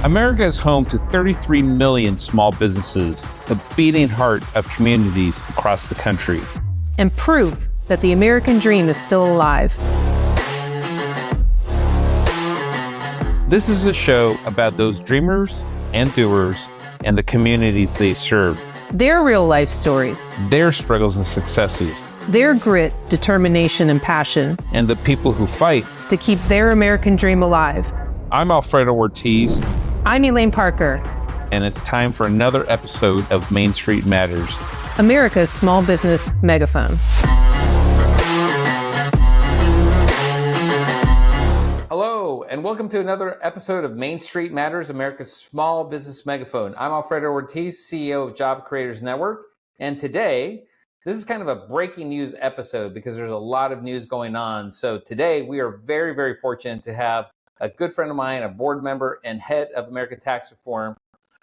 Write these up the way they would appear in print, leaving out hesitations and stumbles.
America is home to 33 million small businesses, the beating heart of communities across the country. And proof that the American dream is still alive. This is a show about those dreamers and doers and the communities they serve. Their real life stories. Their struggles and successes. Their grit, determination, and passion. And the people who fight to keep their American dream alive. I'm Alfredo Ortiz. I'm Elaine Parker. And it's time for another episode of Main Street Matters, America's small business megaphone. Hello, and welcome to another episode of Main Street Matters, America's small business megaphone. I'm Alfredo Ortiz, CEO of Job Creators Network. And today, this is kind of a breaking news episode because there's a lot of news going on. So today, we are very, very fortunate to have a good friend of mine, a board member and head of American tax reform,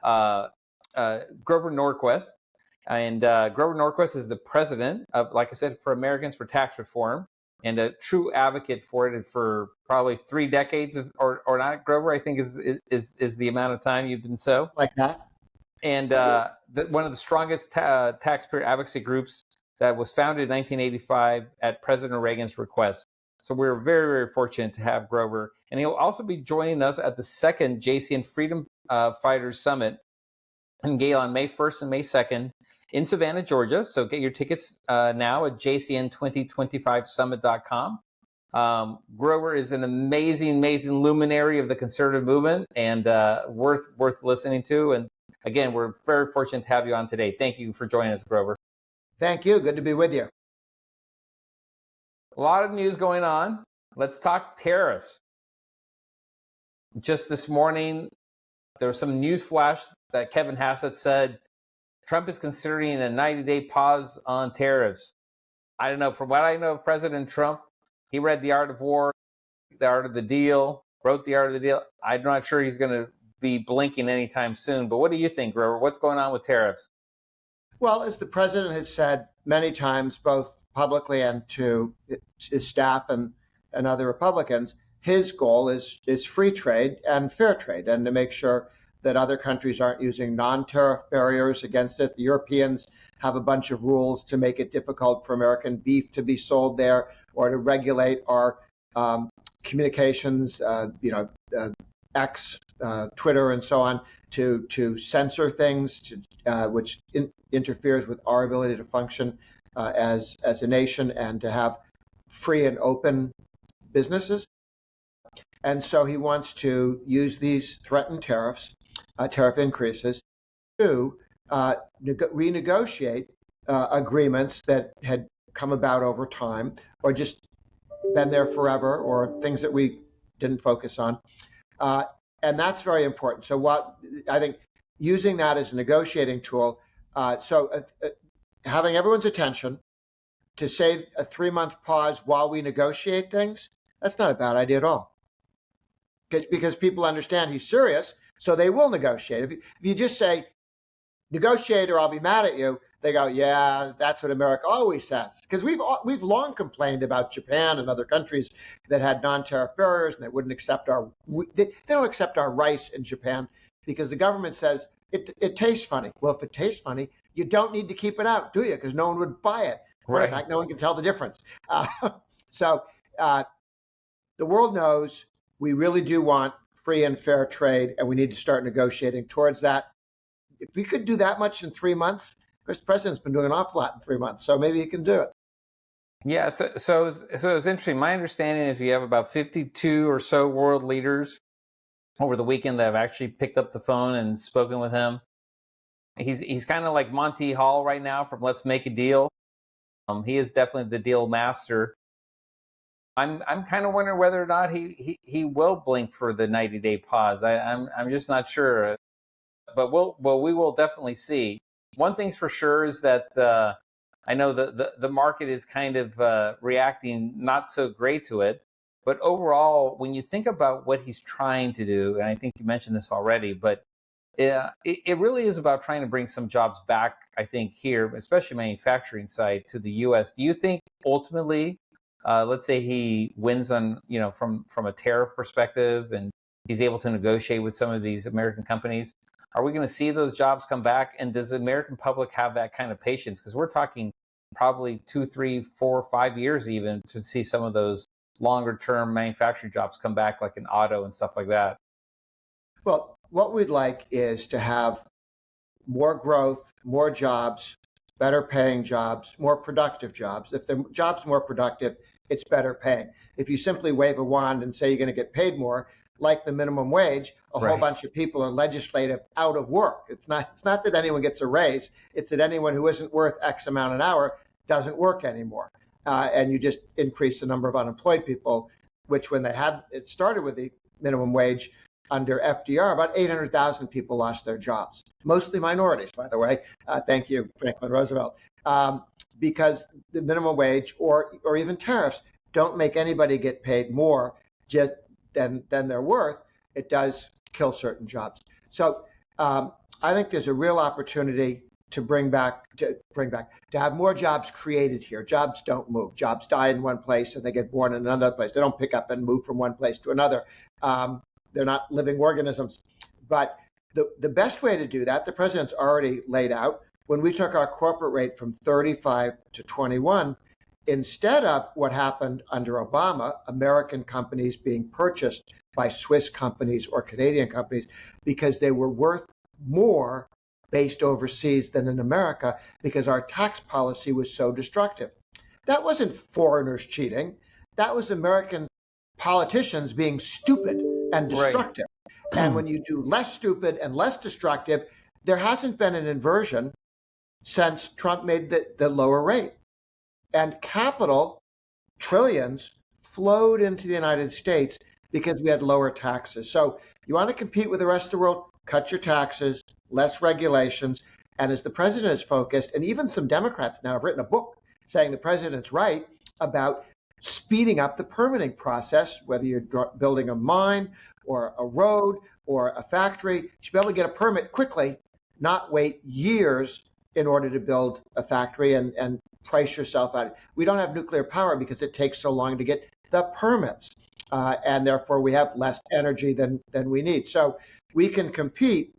Grover Norquist. And Grover Norquist is the president of, like I said, for Americans for Tax Reform, and a true advocate for it for probably 3 decades, or not, Grover, I think is the amount of time you've been so. Like that. And one of the strongest taxpayer advocacy groups that was founded in 1985 at President Reagan's request. So we're very, very fortunate to have Grover. And he'll also be joining us at the second JCN Freedom Fighters Summit in Gala on May 1st and May 2nd in Savannah, Georgia. So get your tickets now at jcn2025summit.com. Grover is an amazing luminary of the conservative movement and worth listening to. And again, we're very fortunate to have you on today. Thank you for joining us, Grover. Thank you. Good to be with you. A lot of news going on. Let's talk tariffs. Just this morning, there was some news flash that Kevin Hassett said Trump is considering a 90-day pause on tariffs. I don't know. From what I know of President Trump, he read The Art of War, The Art of the Deal, wrote The Art of the Deal. I'm not sure he's going to be blinking anytime soon. But what do you think, Grover? What's going on with tariffs? Well, as the president has said many times, both publicly and to his staff and other Republicans, his goal is free trade and fair trade, and to make sure that other countries aren't using non-tariff barriers against it. The Europeans have a bunch of rules to make it difficult for American beef to be sold there, or to regulate our communications, X, Twitter, and so on, to censor things, which interferes with our ability to function as a nation and to have free and open businesses. And so he wants to use these threatened tariff increases to renegotiate agreements that had come about over time, or just been there forever, or things that we didn't focus on. And that's very important. So what I think, using that as a negotiating tool, having everyone's attention to say a 3-month pause while we negotiate things, that's not a bad idea at all. Because people understand he's serious, so they will negotiate. If you just say, negotiate or I'll be mad at you, they go, yeah, that's what America always says. Because we've long complained about Japan and other countries that had non-tariff barriers and they wouldn't accept they don't accept our rice in Japan because the government says it tastes funny. Well, if it tastes funny, you don't need to keep it out, do you? Because no one would buy it. Right. In fact, no one can tell the difference. So the world knows we really do want free and fair trade, and we need to start negotiating towards that. If we could do that much in 3 months, of course, the president's been doing an awful lot in 3 months, so maybe he can do it. Yeah, so it's interesting. My understanding is we have about 52 or so world leaders over the weekend that have actually picked up the phone and spoken with him. He's kind of like Monty Hall right now from Let's Make a Deal. He is definitely the deal master. I'm kind of wondering whether or not he will blink for the 90-day pause. I'm just not sure, but we will definitely see. One thing's for sure is that I know the market is kind of reacting not so great to it. But overall, when you think about what he's trying to do, and I think you mentioned this already, but it really is about trying to bring some jobs back, I think, here, especially manufacturing side, to the U.S. Do you think ultimately, let's say he wins on, from a tariff perspective and he's able to negotiate with some of these American companies. Are we going to see those jobs come back? And does the American public have that kind of patience? Because we're talking probably 2, 3, 4, 5 years even to see some of those longer term manufacturing jobs come back, like in auto and stuff like that. Well, what we'd like is to have more growth, more jobs, better paying jobs, more productive jobs. If the job's more productive, it's better paying. If you simply wave a wand and say you're going to get paid more, like the minimum wage, a whole bunch of people are legislative out of work. It's not that anyone gets a raise. It's that anyone who isn't worth X amount an hour doesn't work anymore. And you just increase the number of unemployed people, which when it started with the minimum wage under FDR, about 800,000 people lost their jobs, mostly minorities, by the way. Thank you, Franklin Roosevelt. Because the minimum wage or even tariffs don't make anybody get paid more just than they're worth. It does kill certain jobs. So I think there's a real opportunity to have more jobs created here. Jobs don't move. Jobs die in one place and they get born in another place. They don't pick up and move from one place to another. They're not living organisms. But the best way to do that, the president's already laid out. When we took our corporate rate from 35 to 21, instead of what happened under Obama, American companies being purchased by Swiss companies or Canadian companies because they were worth more based overseas than in America because our tax policy was so destructive. That wasn't foreigners cheating. That was American politicians being stupid and destructive. Right. And when you do less stupid and less destructive, there hasn't been an inversion since Trump made the lower rate. And capital, trillions, flowed into the United States because we had lower taxes. So you want to compete with the rest of the world, cut your taxes, less regulations. And as the president is focused, and even some Democrats now have written a book saying the president's right about speeding up the permitting process, whether you're building a mine or a road or a factory, you should be able to get a permit quickly, not wait years in order to build a factory and price yourself out. We don't have nuclear power because it takes so long to get the permits. And therefore we have less energy than we need. So we can compete.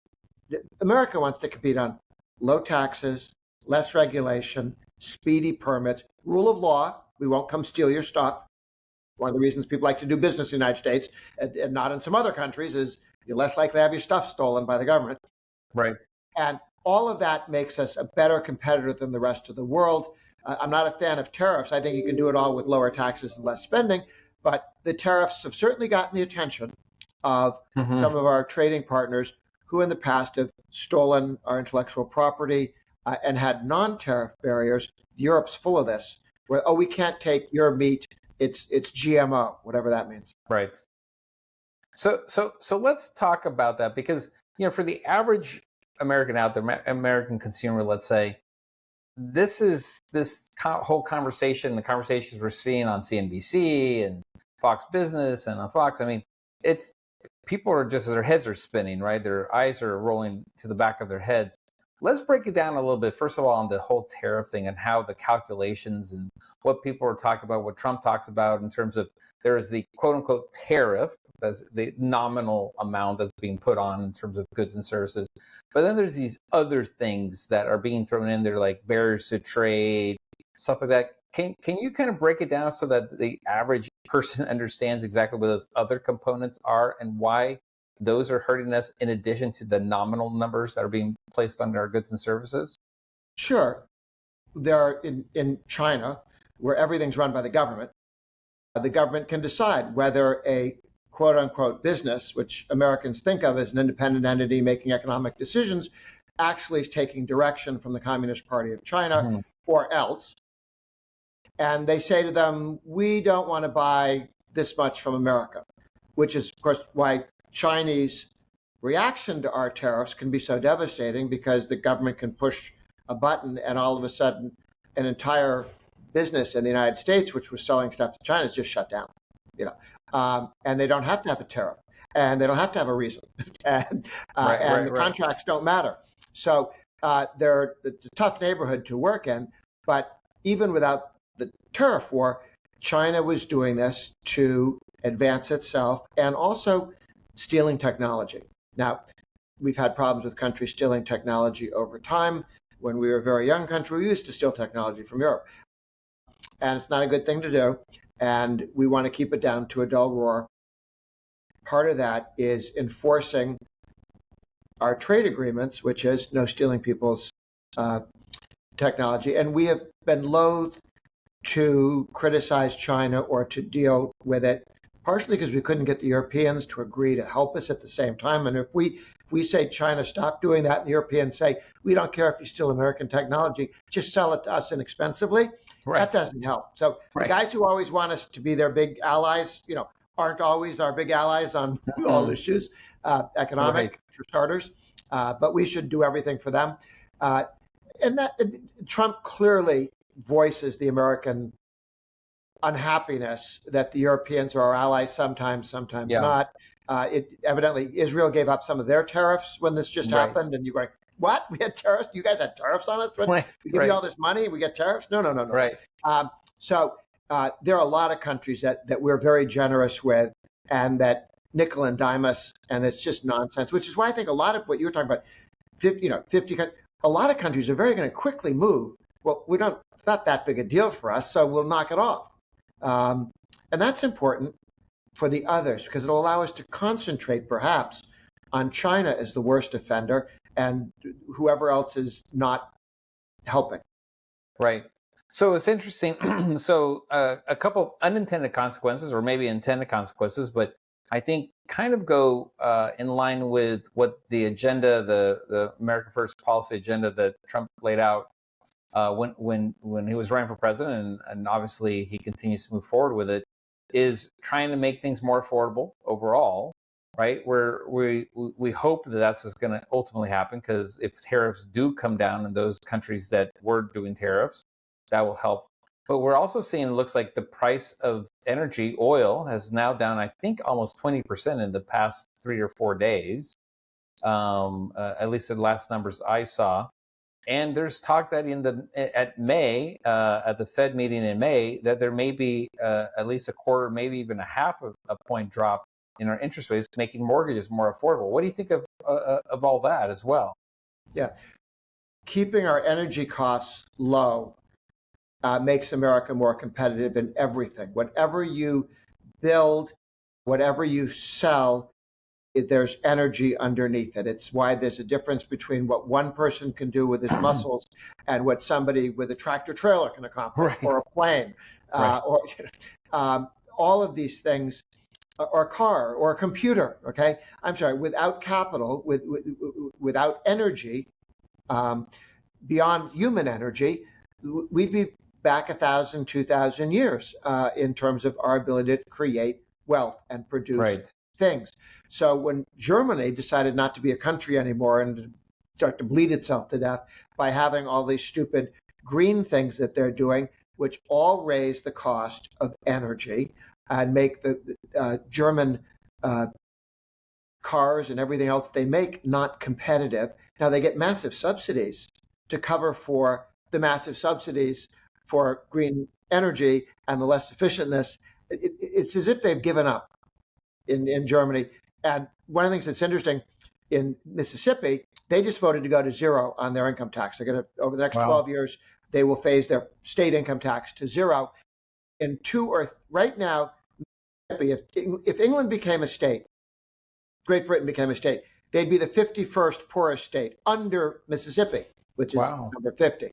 America wants to compete on low taxes, less regulation, speedy permits, rule of law. We won't come steal your stuff. One of the reasons people like to do business in the United States and not in some other countries is you're less likely to have your stuff stolen by the government. Right. And all of that makes us a better competitor than the rest of the world. I'm not a fan of tariffs. I think you can do it all with lower taxes and less spending. But the tariffs have certainly gotten the attention of some of our trading partners who in the past have stolen our intellectual property and had non-tariff barriers. Europe's full of this, where, oh, we can't take your meat. It's GMO, whatever that means. Right. So let's talk about that because, for the average American out there, American consumer, let's say, this whole conversation, the conversations we're seeing on CNBC and Fox Business and on Fox, I mean, it's people are just, their heads are spinning, right? Their eyes are rolling to the back of their heads. Let's break it down a little bit, first of all, on the whole tariff thing and how the calculations and what people are talking about, what Trump talks about in terms of there's the quote unquote tariff, that's the nominal amount that's being put on in terms of goods and services. But then there's these other things that are being thrown in there, like barriers to trade, stuff like that. Can you kind of break it down so that the average person understands exactly what those other components are and why those are hurting us in addition to the nominal numbers that are being placed on our goods and services? Sure. There are in China, where everything's run by the government can decide whether a quote unquote business, which Americans think of as an independent entity making economic decisions, actually is taking direction from the Communist Party of China or else. And they say to them, we don't want to buy this much from America, which is, of course, why Chinese reaction to our tariffs can be so devastating, because the government can push a button and all of a sudden an entire business in the United States, which was selling stuff to China, is just shut down. And they don't have to have a tariff, and they don't have to have a reason, and the contracts don't matter. So they're a tough neighborhood to work in. But even without the tariff war, China was doing this to advance itself and also stealing technology. Now, we've had problems with countries stealing technology over time. When we were a very young country, we used to steal technology from Europe. And it's not a good thing to do. And we want to keep it down to a dull roar. Part of that is enforcing our trade agreements, which is no stealing people's technology. And we have been loath to criticize China or to deal with it, partially because we couldn't get the Europeans to agree to help us at the same time. And if we say, China, stop doing that, and the Europeans say, we don't care if you steal American technology, just sell it to us inexpensively, that doesn't help. So the guys who always want us to be their big allies, aren't always our big allies on all issues, economic for starters, but we should do everything for them. And Trump clearly voices the American unhappiness that the Europeans are our allies sometimes not. Evidently, Israel gave up some of their tariffs when this just happened, and you're going, what? We had tariffs? You guys had tariffs on us? We give you all this money and we get tariffs? No. Right. So there are a lot of countries that we're very generous with and that nickel and dime us, and it's just nonsense, which is why I think a lot of what you were talking about, 50, a lot of countries are very going to quickly move. Well, it's not that big a deal for us, so we'll knock it off. And that's important for the others because it'll allow us to concentrate perhaps on China as the worst offender and whoever else is not helping. Right. So it's interesting. So a couple unintended consequences, or maybe intended consequences, but I think kind of go in line with what the agenda, the America First policy agenda that Trump laid out when he was running for president, and obviously he continues to move forward with it, is trying to make things more affordable overall, right? We hope that that's going to ultimately happen, because if tariffs do come down in those countries that were doing tariffs, that will help. But we're also seeing, it looks like the price of energy, oil, has now down, I think, almost 20% in the past 3 or 4 days, at least the last numbers I saw. And there's talk that at the Fed meeting in May, that there may be at least a quarter, maybe even a half of a point drop in our interest rates, making mortgages more affordable. What do you think of all that as well? Yeah, keeping our energy costs low makes America more competitive in everything. Whatever you build, whatever you sell, there's energy underneath it. It's why there's a difference between what one person can do with his muscles and what somebody with a tractor trailer can accomplish, or a plane, or all of these things, or a car, or a computer. Okay, I'm sorry. Without capital, without energy, beyond human energy, we'd be back 1,000, 2,000 years in terms of our ability to create wealth and produce things. So when Germany decided not to be a country anymore and start to bleed itself to death by having all these stupid green things that they're doing, which all raise the cost of energy and make the German cars and everything else they make not competitive. Now they get massive subsidies to cover for the massive subsidies for green energy and the less efficientness. It's as if they've given up in Germany. And one of the things that's interesting, in Mississippi, they just voted to go to zero on their income tax. They're going to, over the next 12 years, they will phase their state income tax to zero. Right now, if England became a state, Great Britain became a state, they'd be the 51st poorest state under Mississippi, which is number 50.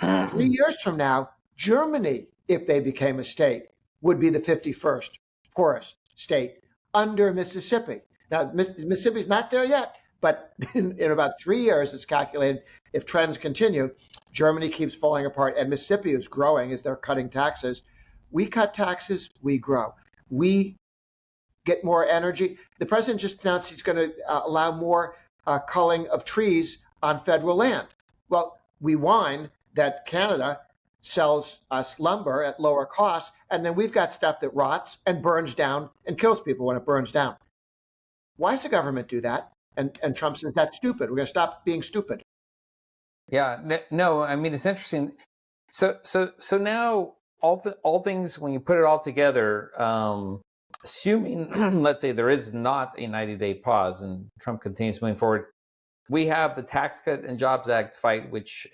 3 years from now, Germany, if they became a state, would be the 51st poorest state under Mississippi. Now, Mississippi's not there yet, but in about 3 years, it's calculated, if trends continue, Germany keeps falling apart and Mississippi is growing as they're cutting taxes. We cut taxes, we grow. We get more energy. The president just announced he's going to allow more culling of trees on federal land. Well, we whine that Canada sells us lumber at lower costs, and then we've got stuff that rots and burns down and kills people when it burns down. Why does the government do that? And Trump says that's stupid. We're going to stop being stupid. Yeah, no, I mean, it's interesting. So now all things, when you put it all together, assuming, let's say there is not a 90-day pause and Trump continues moving forward, we have the Tax Cut and Jobs Act fight, which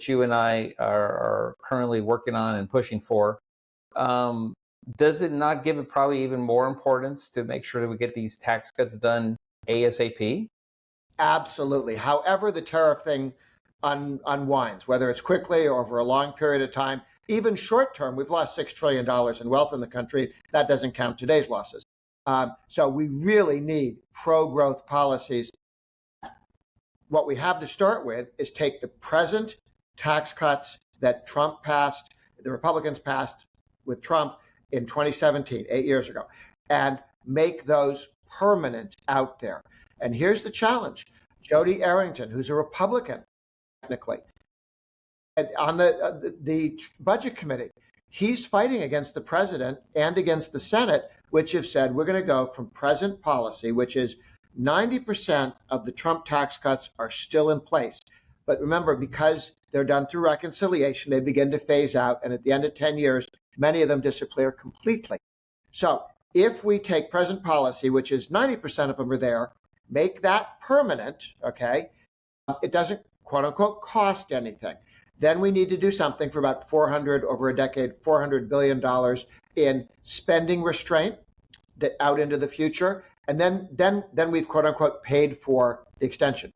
you and I are currently working on and pushing for. Does it not give it probably even more importance to make sure that we get these tax cuts done ASAP? Absolutely. However, the tariff thing unwinds, whether it's quickly or over a long period of time, even short term, we've lost $6 trillion in wealth in the country. That doesn't count today's losses. So we really need pro-growth policies. What we have to start with is take the present tax cuts that Trump passed, the Republicans passed with Trump in 2017, 8 years ago, and make those permanent out there. And here's the challenge. Jody Arrington, who's a Republican, technically, on the Budget Committee, he's fighting against the president and against the Senate, which have said we're going to go from present policy, which is 90% of the Trump tax cuts are still in place. But remember, because they're done through reconciliation, they begin to phase out. And at the end of 10 years, many of them disappear completely. So if we take present policy, which is 90% of them are there, make that permanent, okay, it doesn't, quote unquote, cost anything. Then we need to do something for about over a decade, $400 billion in spending restraint that out into the future. And then we've, quote unquote, paid for the extension.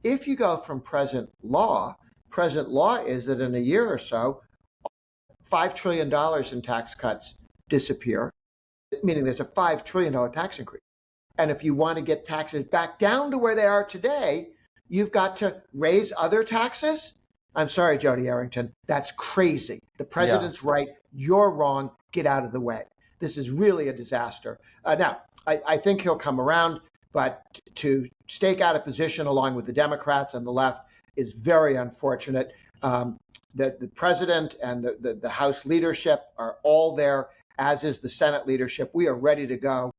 If you go from present law is that in a year or so, $5 trillion in tax cuts disappear, meaning there's a $5 trillion tax increase. And if you want to get taxes back down to where they are today, you've got to raise other taxes. I'm sorry, Jody Arrington, that's crazy. The president's right. You're wrong. Get out of the way. This is really a disaster. Now, I think he'll come around, but to stake out a position along with the Democrats and the left is very unfortunate. The president and the House leadership are all there, as is the Senate leadership. We are ready to go.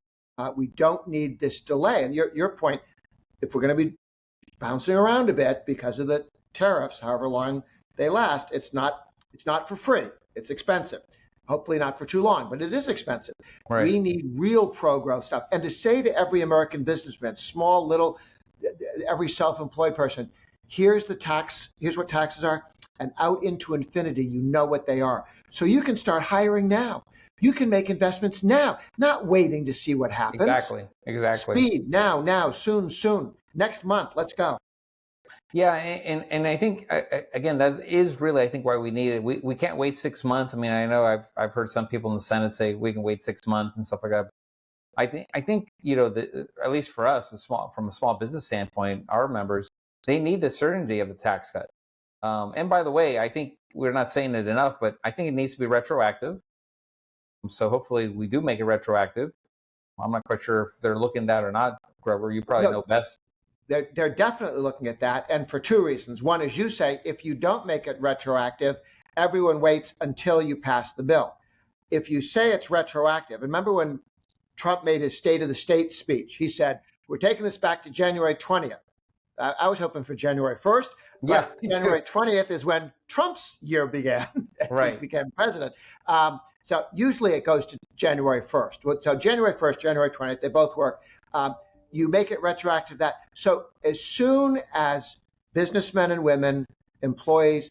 We don't need this delay. And your point, if we're going to be bouncing around a bit because of the tariffs, however long they last, it's not for free. It's expensive. Hopefully not for too long, but it is expensive. Right. We need real pro-growth stuff. And to say to every American businessman, small, little, every self-employed person, here's what taxes are, and out into infinity, you know what they are. So you can start hiring now. You can make investments now, not waiting to see what happens. Exactly. Speed, now, soon. Next month, let's go. Yeah, and I think again that is really I think why we need it. We can't wait 6 months. I mean, I know I've heard some people in the Senate say we can wait 6 months and stuff like that. I think you know at least for us, from a small business standpoint, our members, they need the certainty of the tax cut. And by the way, I think we're not saying it enough, but I think it needs to be retroactive. So hopefully we do make it retroactive. I'm not quite sure if they're looking at that or not. Grover, you probably know best. They're definitely looking at that, and for two reasons. One, as you say, if you don't make it retroactive, everyone waits until you pass the bill. If you say it's retroactive, remember when Trump made his State of the State speech, he said, we're taking this back to January 20th. I was hoping for January 1st, but January 20th is when Trump's year began, as he became president. So usually it goes to January 1st. So January 1st, January 20th, they both work. You make it retroactive that. So as soon as businessmen and women, employees,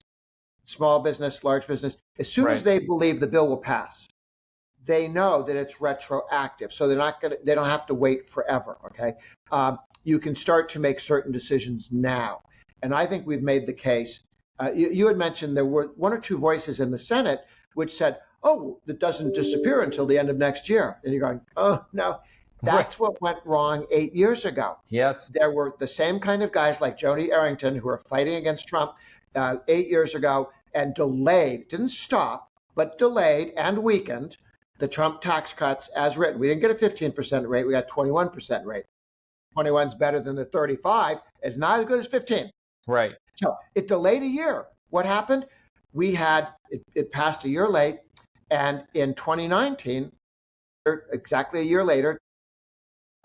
small business, large business, as soon as they believe the bill will pass, they know that it's retroactive. So they don't have to wait forever. Okay. You can start to make certain decisions now. And I think we've made the case. You had mentioned there were one or two voices in the Senate which said, oh, it doesn't disappear until the end of next year. And you're going, oh, no. That's what went wrong 8 years ago. Yes. There were the same kind of guys like Jody Arrington who were fighting against Trump 8 years ago and delayed, didn't stop, but delayed and weakened the Trump tax cuts as written. We didn't get a 15% rate. We got 21% rate. 21's better than the 35. It's not as good as 15. Right. So it delayed a year. What happened? It passed a year late. And in 2019, exactly a year later,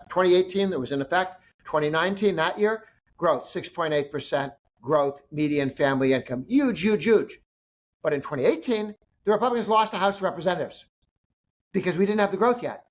2018, that was in effect. 2019, that year, growth, 6.8% growth, median family income. Huge. But in 2018, the Republicans lost the House of Representatives because we didn't have the growth yet.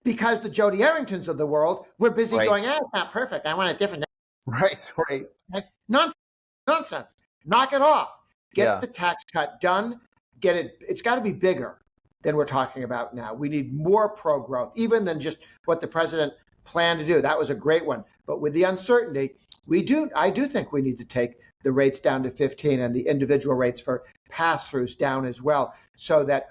because the Jody Arringtons of the world were busy Right. going, it's not perfect. I want a different. Right. Right. Okay? Nonsense. Knock it off. Get Yeah. the tax cut done. Get it. It's got to be bigger than we're talking about now. We need more pro-growth, even than just what the president planned to do. That was a great one. But with the uncertainty, I do think we need to take the rates down to 15 and the individual rates for pass-throughs down as well, so that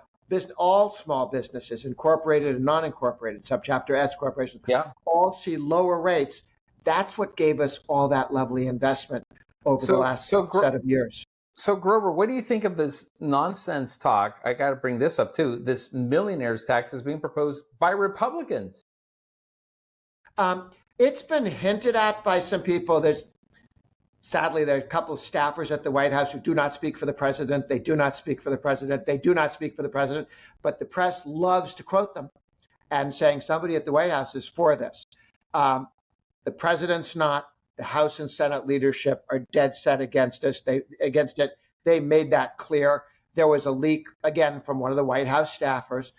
all small businesses, incorporated and non-incorporated, subchapter S corporations, all see lower rates. That's what gave us all that lovely investment over the last set of years. So Grover, what do you think of this nonsense talk? I got to bring this up too. This millionaires tax is being proposed by Republicans. It's been hinted at by some people. Sadly, there are a couple of staffers at the White House who do not speak for the president. They do not speak for the president. They do not speak for the president. But the press loves to quote them and saying somebody at the White House is for this. The president's not. The House and Senate leadership are dead set against it. They made that clear. There was a leak, again, from one of the White House staffers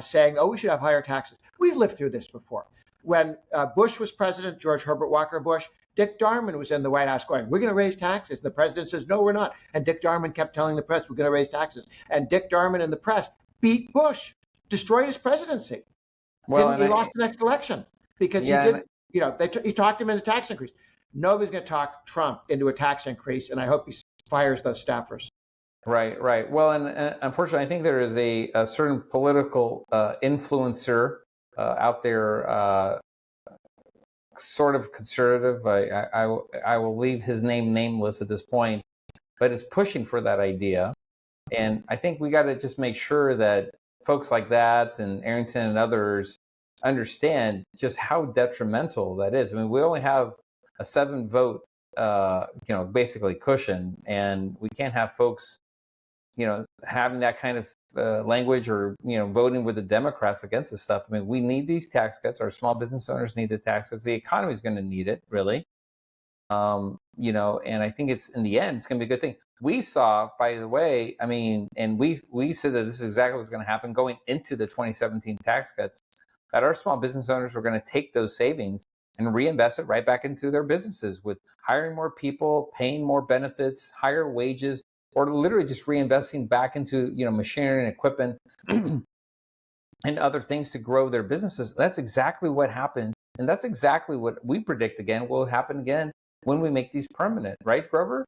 saying, we should have higher taxes. We've lived through this before. When Bush was president, George Herbert Walker Bush, Dick Darman was in the White House going, we're going to raise taxes. And the president says, no, we're not. And Dick Darman kept telling the press, we're going to raise taxes. And Dick Darman and the press beat Bush, destroyed his presidency. He lost the next election because he talked him into tax increase. Nobody's going to talk Trump into a tax increase, and I hope he fires those staffers. Right. Well, and unfortunately, I think there is a certain political influencer out there, sort of conservative. I will leave his name nameless at this point, but is pushing for that idea. And I think we got to just make sure that folks like that and Arrington and others understand just how detrimental that is. I mean, we only have a 7-vote, basically cushion, and we can't have folks, having that kind of language or, voting with the Democrats against this stuff. I mean, we need these tax cuts. Our small business owners need the tax cuts. The economy is going to need it, really. And I think in the end, it's going to be a good thing. We saw, by the way, and we said that this is exactly what's going to happen going into the 2017 tax cuts, that our small business owners were going to take those savings and reinvest it right back into their businesses with hiring more people, paying more benefits, higher wages, or literally just reinvesting back into, machinery and equipment and other things to grow their businesses. That's exactly what happened. And that's exactly what we predict again will happen again when we make these permanent, right, Grover?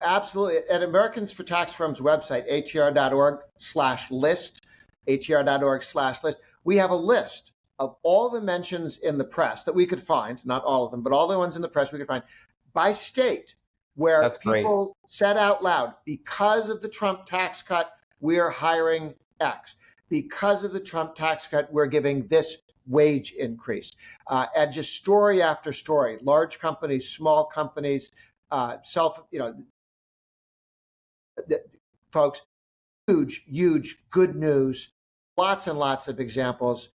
Absolutely. At Americans for Tax Reform's website, her.org/list, her.org/list, we have a list of all the mentions in the press that we could find, not all of them, but all the ones in the press we could find, by state, where people said out loud, because of the Trump tax cut, we are hiring X. Because of the Trump tax cut, we're giving this wage increase. And just story after story, large companies, small companies, folks, huge good news, lots and lots of examples.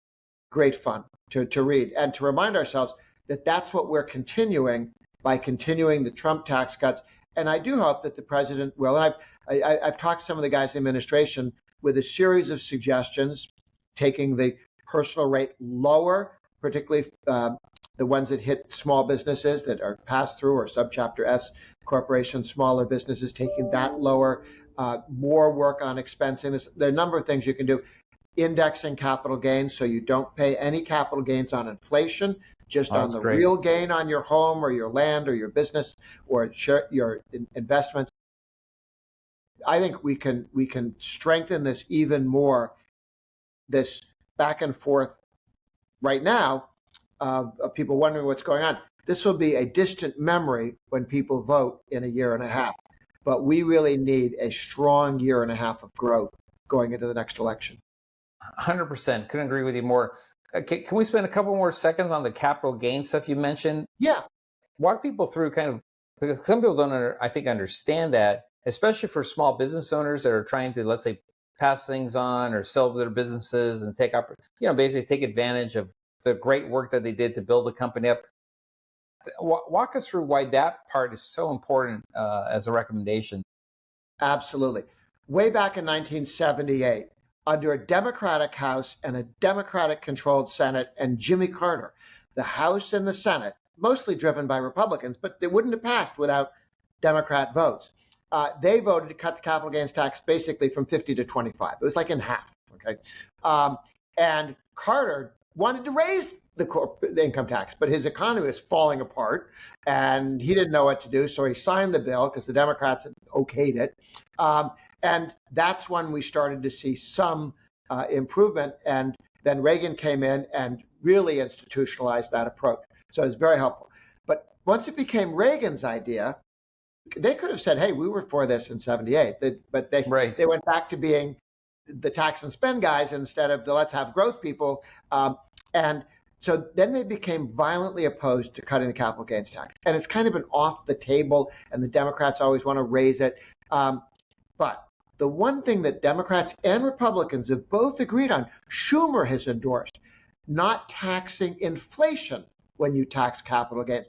Great fun to read and to remind ourselves that that's what we're continuing by continuing the Trump tax cuts. And I do hope that the president will. And I've talked to some of the guys in the administration with a series of suggestions, taking the personal rate lower, particularly the ones that hit small businesses that are passed through or subchapter S corporations, smaller businesses, taking that lower, more work on expensing. There are a number of things you can do. Indexing capital gains so you don't pay any capital gains on inflation, just on the real gain on your home or your land or your business or your investments. I think we can strengthen this even more, this back and forth right now of people wondering what's going on. This will be a distant memory when people vote in a year and a half. But we really need a strong year and a half of growth going into the next election. 100%. Couldn't agree with you more. Can we spend a couple more seconds on the capital gain stuff you mentioned? Yeah. Walk people through because some people don't, understand that, especially for small business owners that are trying to, let's say, pass things on or sell their businesses and basically take advantage of the great work that they did to build the company up. Walk us through why that part is so important as a recommendation. Absolutely. Way back in 1978, under a Democratic House and a Democratic-controlled Senate and Jimmy Carter. The House and the Senate, mostly driven by Republicans, but they wouldn't have passed without Democrat votes. They voted to cut the capital gains tax basically from 50 to 25. It was like in half. Okay, and Carter wanted to raise the income tax, but his economy was falling apart, and he didn't know what to do, so he signed the bill because the Democrats had okayed it, and that's when we started to see some improvement. And then Reagan came in and really institutionalized that approach. So it was very helpful. But once it became Reagan's idea, they could have said, hey, we were for this in 78, but they went back to being the tax and spend guys instead of the let's have growth people. And so then they became violently opposed to cutting the capital gains tax. And it's kind of been off the table, and the Democrats always want to raise it. But the one thing that Democrats and Republicans have both agreed on, Schumer has endorsed, not taxing inflation when you tax capital gains.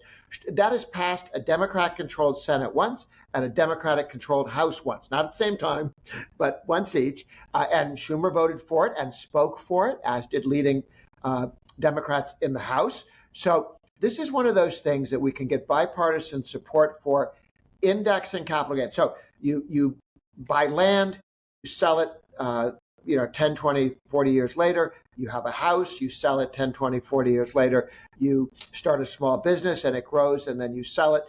That has passed a Democrat-controlled Senate once and a Democratic-controlled House once, not at the same time, but once each. And Schumer voted for it and spoke for it, as did leading Democrats in the House. So this is one of those things that we can get bipartisan support for, indexing capital gains. So you buy land, you sell it 10, 20, 40 years later. You have a house, you sell it 10, 20, 40 years later. You start a small business and it grows, and then you sell it.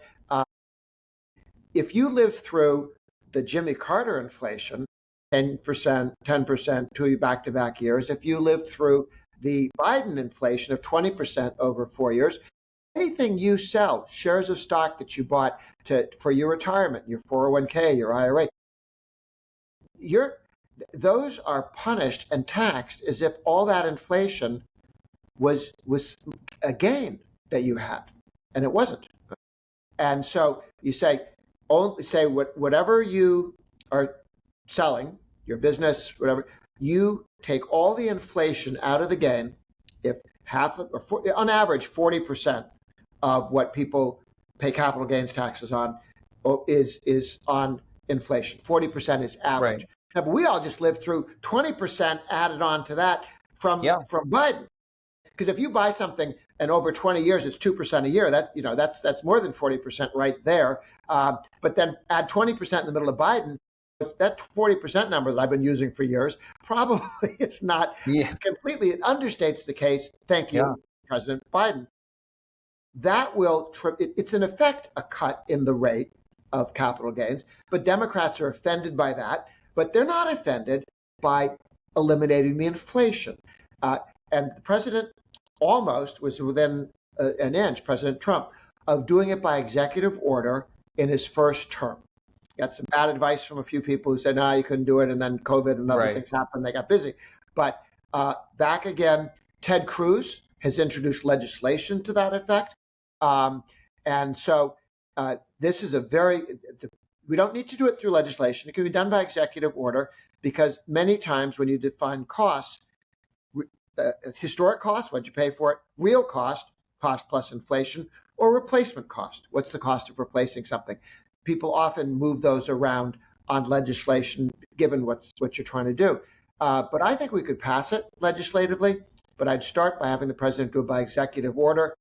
If you lived through the Jimmy Carter inflation, 10%, 10%, 2 back-to-back years, if you lived through the Biden inflation of 20% over 4 years, anything you sell, shares of stock that you bought for your retirement, your 401k, your IRA, those are punished and taxed as if all that inflation was a gain that you had, and it wasn't. And so you say whatever you are selling, your business, whatever, you take all the inflation out of the gain. If on average 40% of what people pay capital gains taxes on is on inflation. 40% is average. Right. Now, but we all just lived through 20% added on to that from Biden. Because if you buy something and over 20 years it's 2% a year, that's more than 40% right there. But then add 20% in the middle of Biden, that 40% number that I've been using for years probably is not completely. It understates the case. Thank you, President Biden. That will it's in effect a cut in the rate of capital gains, but Democrats are offended by that. But they're not offended by eliminating the inflation. And the president almost was within an inch, President Trump, of doing it by executive order in his first term. Got some bad advice from a few people who said, no, you couldn't do it. And then COVID and other things happened. They got busy. But back again, Ted Cruz has introduced legislation to that effect. And so this is we don't need to do it through legislation. It can be done by executive order, because many times when you define costs, historic cost, what'd you pay for it, real cost plus inflation, or replacement cost, what's the cost of replacing something? People often move those around on legislation, given what you're trying to do. But I think we could pass it legislatively, but I'd start by having the president do it by executive order.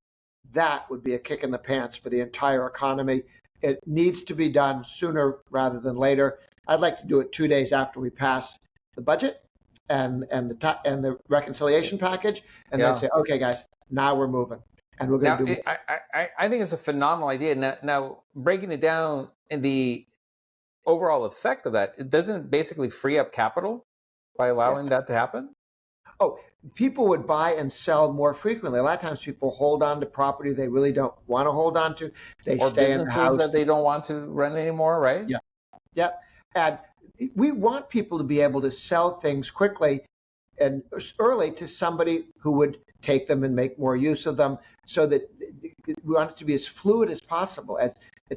That would be a kick in the pants for the entire economy. It needs to be done sooner rather than later. I'd like to do it 2 days after we pass the budget and the reconciliation package, and then say, okay, guys, now we're moving, and we're going to do. I think it's a phenomenal idea. Now, breaking it down in the overall effect of that, it doesn't basically free up capital by allowing that to happen. Oh, people would buy and sell more frequently. A lot of times people hold on to property they really don't want to hold on to. They stay in the house that they don't want to rent anymore, right? Yeah. And we want people to be able to sell things quickly and early to somebody who would take them and make more use of them, so that we want it to be as fluid as possible,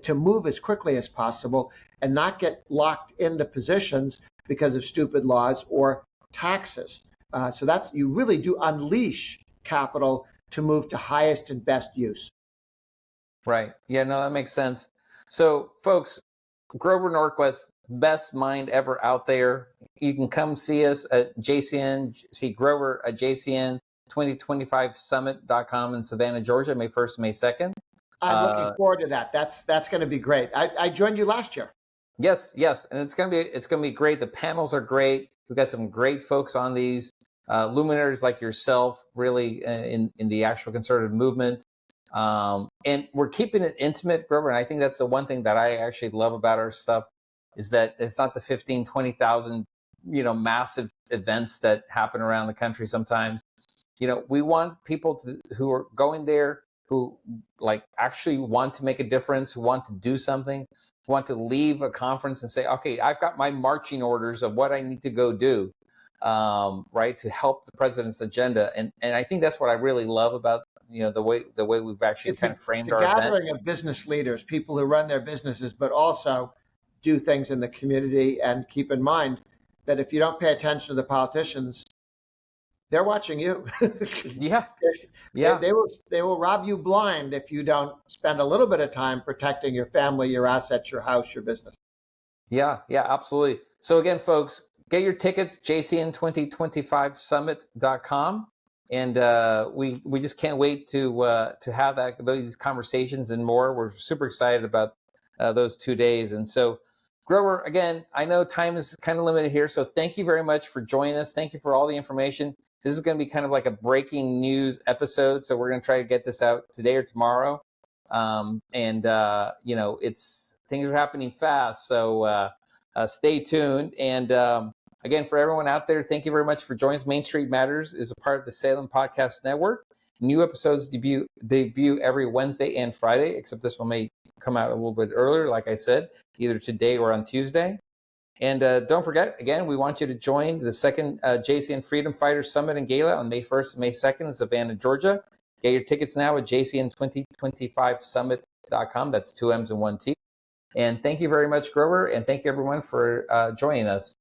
to move as quickly as possible, and not get locked into positions because of stupid laws or taxes. So you really do unleash capital to move to highest and best use. Right. Yeah, no, that makes sense. So folks, Grover Norquist, best mind ever out there. You can come see us at JCN, see Grover at JCN2025summit.com in Savannah, Georgia, May 1st, May 2nd. I'm looking forward to that. That's going to be great. I joined you last year. Yes, and it's gonna be great. The panels are great. We've got some great folks on these luminaries like yourself, really in the actual conservative movement. And we're keeping it intimate, Grover. And I think that's the one thing that I actually love about our stuff is that it's not the 15, 20,000, massive events that happen around the country sometimes. We want people who are going there who actually want to make a difference, who want to do something, who want to leave a conference and say, okay, I've got my marching orders of what I need to go do, right, to help the president's agenda. And I think that's what I really love about the way we've actually kind of framed our event. It's a gathering of business leaders, people who run their businesses, but also do things in the community. And keep in mind that if you don't pay attention to the politicians, they're watching you. Yeah. They will rob you blind if you don't spend a little bit of time protecting your family, your assets, your house, your business. Yeah, absolutely. So again, folks, get your tickets, JCN2025summit.com. And we just can't wait to have those conversations and more. We're super excited about those 2 days. And so, Grover, again, I know time is kind of limited here, so thank you very much for joining us. Thank you for all the information. This is going to be kind of like a breaking news episode, so we're going to try to get this out today or tomorrow. It's things are happening fast, so stay tuned. And again, for everyone out there, thank you very much for joining us. Main Street Matters is a part of the Salem Podcast Network. New episodes debut every Wednesday and Friday, except this one may come out a little bit earlier, like I said, either today or on Tuesday. And don't forget, again, we want you to join the second JCN Freedom Fighters Summit and Gala on May 1st and May 2nd in Savannah, Georgia. Get your tickets now at JCN2025summit.com. That's 2 M's and 1 T. And thank you very much, Grover, and thank you, everyone, for joining us.